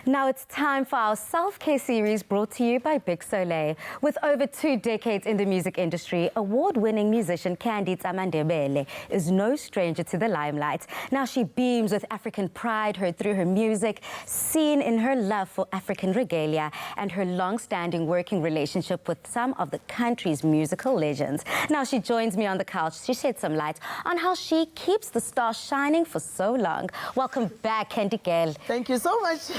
Now it's time for our Self-Care series brought to you by Big Soleil. With over 2 decades in the music industry, award-winning musician Candy Tsamandebele is no stranger to the limelight. Now she beams with African pride heard through her music, seen in her love for African regalia and her long-standing working relationship with some of the country's musical legends. Now she joins me on the couch to shed some light on how she keeps the star shining for so long. Welcome back, Candy girl. Thank you so much.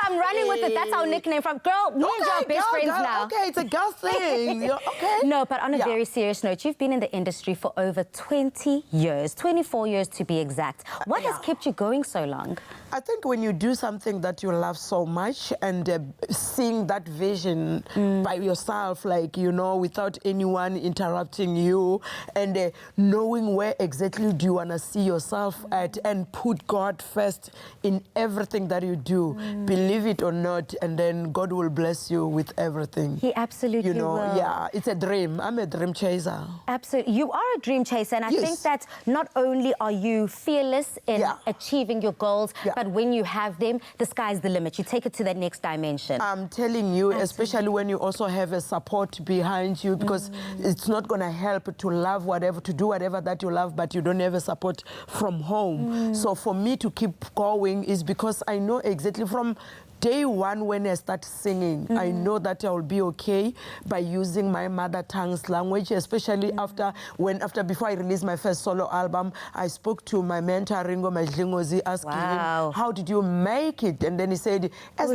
I'm running with it. That's our nickname from girl. Me and you are best friends now. Okay, it's a girl thing. Okay. No, but on a very serious note, you've been in the industry for over 20 years, 24 years to be exact. What has kept you going so long? I think when you do something that you love so much and seeing that vision by yourself, like, you know, without anyone interrupting you and knowing where exactly do you want to see yourself at and put God first in everything that you do, believe it or not, and then God will bless you with everything. He absolutely will. Yeah, it's a dream. I'm a dream chaser. Absolutely. You are a dream chaser, and I think that not only are you fearless in achieving your goals, but when you have them, the sky's the limit. You take it to that next dimension. I'm telling you, especially when you also have a support behind you, because it's not going to help to love whatever, to do whatever that you love, but you don't have a support from home. So for me to keep going is because I know exactly from day one when I start singing, I know that I will be okay by using my mother tongue's language, especially before I released my first solo album. I spoke to my mentor, Ringo Majlingozi, asking him, how did you make it? And then he said, as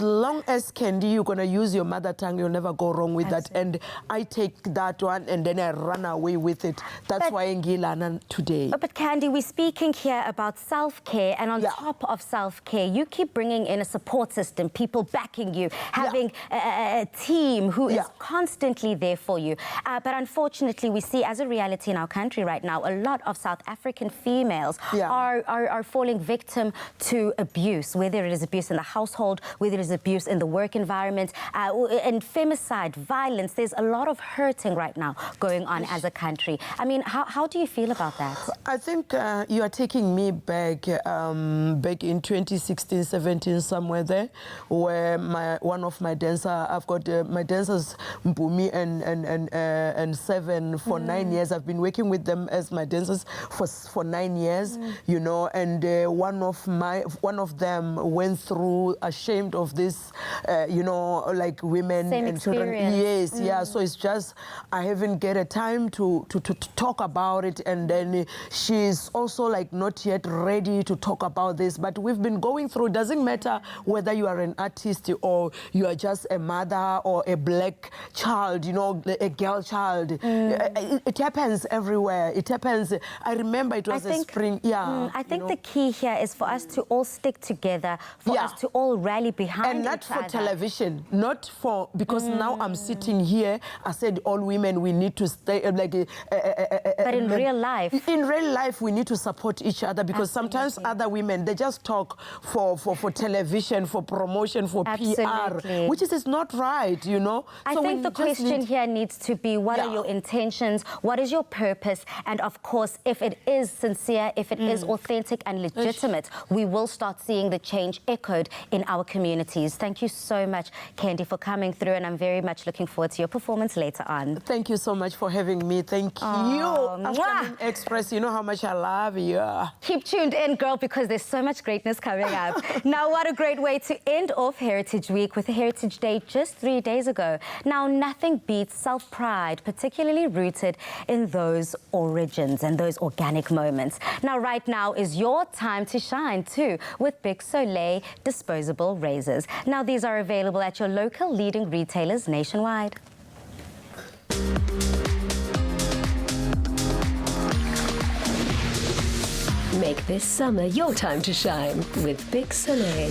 long as Candy, you're going to use your mother tongue, you'll never go wrong with that. And I take that one and then I run away with it. That's why I'm Ngilana today. But Candy, we're speaking here about self-care, and on top of self-care, you keep bringing in a support system, people backing you, having a team who is constantly there for you. But unfortunately, we see as a reality in our country right now, a lot of South African females are falling victim to abuse, whether it is abuse in the household, whether it is abuse in the work environment, and femicide, violence. There's a lot of hurting right now going on as a country. I mean, how do you feel about that? I think you are taking me back in 2016, 17, somewhere there, where one of my dancers, I've got my dancers, Mpumi and Seven, for 9 years. I've been working with them as my dancers for 9 years, you know, and one of them went through, ashamed of this, you know, like women Same and experience. children. So it's just, I haven't get a time to talk about it, and then she's also like not yet ready to talk about this, but we've been going through. It doesn't matter whether you are an artist or you are just a mother or a black child, you know, a girl child. It happens everywhere. It happens. I remember it was a spring. I think the key here is for us to all stick together, for us to all rally behind and not for television, not for, because now I'm sitting here, I said all women, we need to stay like but in real life, we need to support each other, because sometimes other women, they just talk for television, for promotion, for PR, which is not right, you know. I think the question here needs to be, what are your intentions? What is your purpose? And of course, if it is sincere, if it is authentic and legitimate, we will start seeing the change echoed in our communities. Thank you so much, Candy, for coming through, and I'm very much looking forward to your performance later on. Thank you so much for having me. Thank you. Afternoon Express, you know how much I love you. Keep tuned in, girl, because there's so much greatness coming up. Now, what a great way to end off Heritage Week with Heritage Day just 3 days ago. Now, nothing beats self-pride, particularly rooted in those origins and those organic moments. Now, right now is your time to shine too with Big Soleil disposable razors. Now, these are available at your local leading retailers nationwide. Make this summer your time to shine with Big Soleil.